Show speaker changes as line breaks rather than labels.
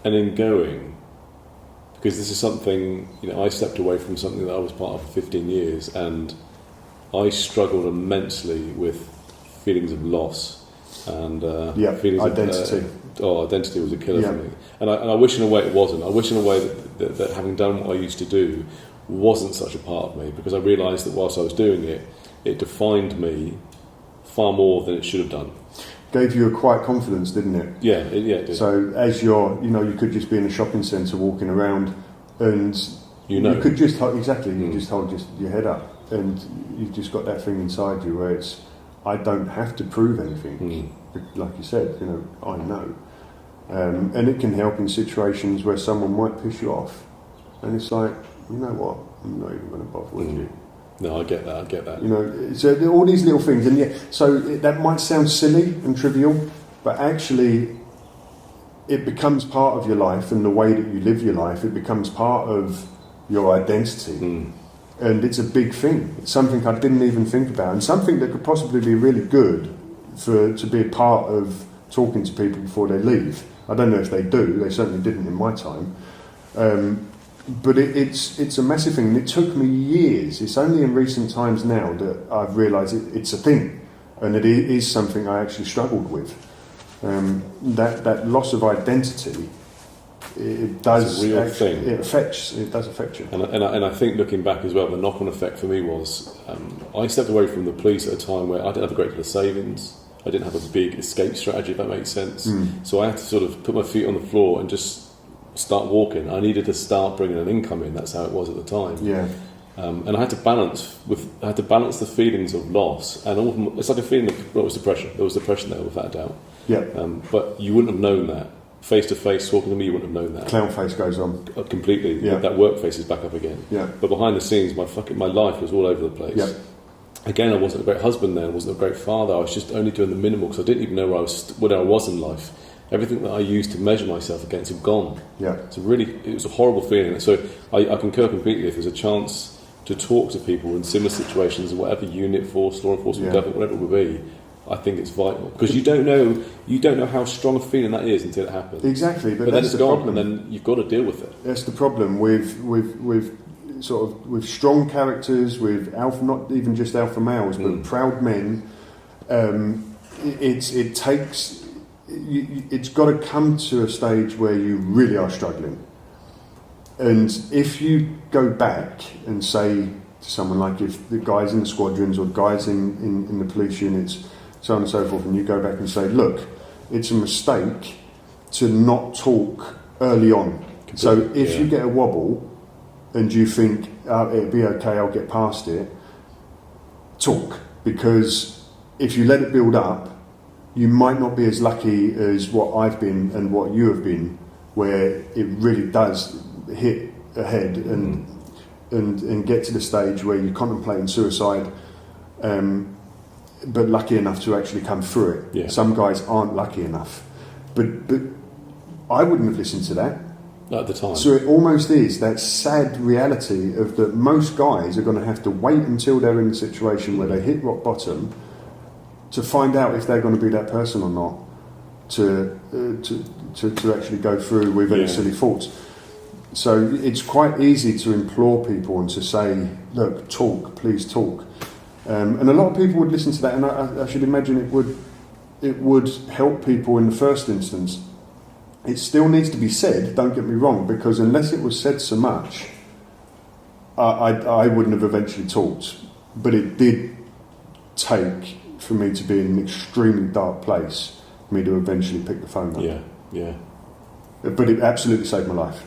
and in going, because this is something, I stepped away from something that I was part of for 15 years, and I struggled immensely with feelings of loss and feelings
identity.
Identity was a killer for me. And I wish in a way it wasn't. I wish in a way that having done what I used to do wasn't such a part of me, because I realised that whilst I was doing it, it defined me far more than it should have done.
Gave you a quiet confidence, didn't it?
Yeah, it did.
So as you could just be in a shopping centre walking around, and you could just you just hold your head up, and you've just got that thing inside you where it's, I don't have to prove anything. Like you said, I know. And it can help in situations where someone might piss you off, and it's like, you know what, I'm not even going to bother with you.
No, I get that.
So all these little things, and so that might sound silly and trivial, but actually it becomes part of your life, and the way that you live your life, it becomes part of your identity. And it's a big thing. It's something I didn't even think about, and something that could possibly be really good to be a part of talking to people before they leave. I don't know if they do. They certainly didn't in my time. But it's a massive thing, and it took me years. It's only in recent times now that I've realised it's a thing, and it is something I actually struggled with. That loss of identity, it does.
It's a real thing.
It does affect you.
And I think, looking back as well, the knock-on effect for me was I stepped away from the police at a time where I didn't have a great deal of savings. I didn't have a big escape strategy, if that makes sense. So I had to sort of put my feet on the floor and just start walking. I needed to start bringing an income in. That's how it was at the time.
Yeah.
And I had to balance the feelings of loss, and it's like a feeling of depression. There was depression there, without a doubt.
Yeah.
But you wouldn't have known that face to face talking to me. You wouldn't have known that.
Clown face goes on
completely.
Yeah.
That work face is back up again.
Yeah.
But behind the scenes, my life was all over the place.
Yeah.
Again, I wasn't a great husband then. I wasn't a great father. I was just only doing the minimal, because I didn't even know where I was in life. Everything that I used to measure myself against had gone.
Yeah.
It was a horrible feeling. So I concur completely. If there's a chance to talk to people in similar situations, whatever unit, force, law enforcement, government, whatever it would be, I think it's vital, because you don't know how strong a feeling that is until it happens.
Exactly, but
then
that's
it's
the
gone,
problem.
and then you've got to deal with it.
That's the problem with strong characters, with alpha, not even just alpha males, but proud men. It's got to come to a stage where you really are struggling. And if you go back and say to someone, like if the guys in the squadrons or guys in the police units, so on and so forth, and you go back and say, look, it's a mistake to not talk early on. So if you get a wobble and you think, it'll be okay, I'll get past it, talk. Because if you let it build up, you might not be as lucky as what I've been and what you have been, where it really does hit ahead and get to the stage where you're contemplating suicide, but lucky enough to actually come through it.
Yeah.
Some guys aren't lucky enough. But I wouldn't have listened to that.
At the time.
So it almost is that sad reality of that most guys are going to have to wait until they're in a situation where they hit rock bottom to find out if they're going to be that person or not, to actually go through with any silly thoughts. So it's quite easy to implore people and to say, look, talk, please talk. And a lot of people would listen to that, and I should imagine it would help people in the first instance. It still needs to be said, don't get me wrong, because unless it was said so much, I wouldn't have eventually talked. But it did take for me to be in an extremely dark place for me to eventually pick the phone up.
Yeah.
But it absolutely saved my life.